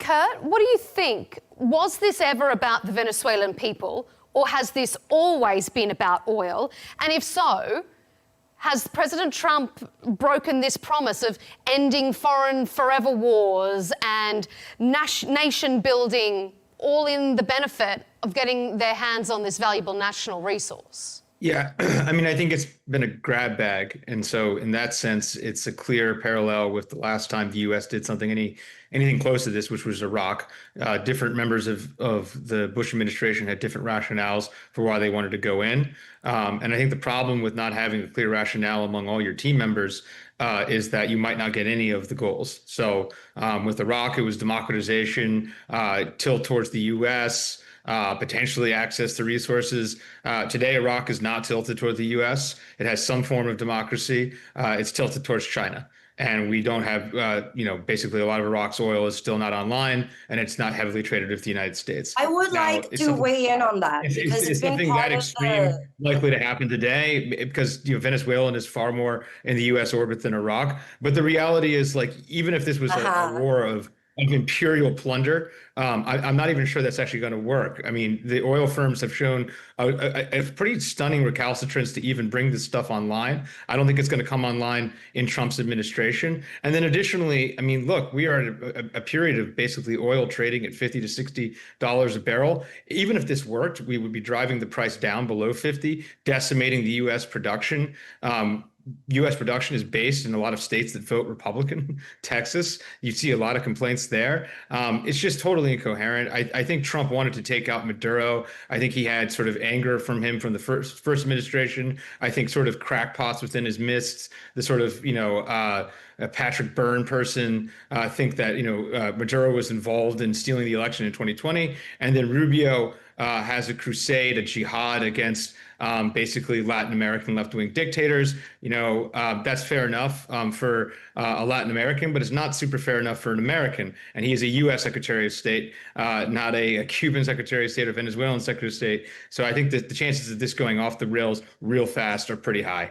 Curt, what do you think? Was this ever about the Venezuelan people, or has this always been about oil? And if so, has President Trump broken this promise of ending foreign forever wars and nation building, all in the benefit of getting their hands on this valuable national resource? Yeah, I mean, I think it's been a grab bag. And so in that sense, it's a clear parallel with the last time the U.S. did something anything close to this, which was Iraq. Different members of the Bush administration had different rationales for why they wanted to go in. And I think the problem with not having a clear rationale among all your team members is that you might not get any of the goals. So with Iraq, it was democratization, tilt towards the U.S., potentially access to resources. Today, Iraq is not tilted toward the U.S. It has some form of democracy. It's tilted towards China. And we don't have, basically a lot of Iraq's oil is still not online, and it's not heavily traded with the United States. I would like to weigh in on that because it's something that extreme likely to happen today because Venezuelan is far more in the U.S. orbit than Iraq. But the reality is, like, even if this was a war of imperial plunder, I'm not even sure that's actually going to work. I mean, the oil firms have shown a pretty stunning recalcitrance to even bring this stuff online. I don't think it's going to come online in Trump's administration. And then additionally, I mean, look, we are in a period of basically oil trading at $50 to $60 a barrel. Even if this worked, we would be driving the price down below 50, decimating the U.S. production. U.S. production is based in a lot of states that vote Republican. Texas, you see a lot of complaints there. It's just totally incoherent. I think Trump wanted to take out Maduro. I think he had sort of anger from the first administration. I think sort of crackpots within his midst, the sort of, a Patrick Byrne person, think that, Maduro was involved in stealing the election in 2020. And then Rubio has a crusade, a jihad against basically Latin American left-wing dictators. That's fair enough for a Latin American, but it's not super fair enough for an American. And he is a U.S. Secretary of State, not a Cuban Secretary of State or Venezuelan Secretary of State. So I think that the chances of this going off the rails real fast are pretty high.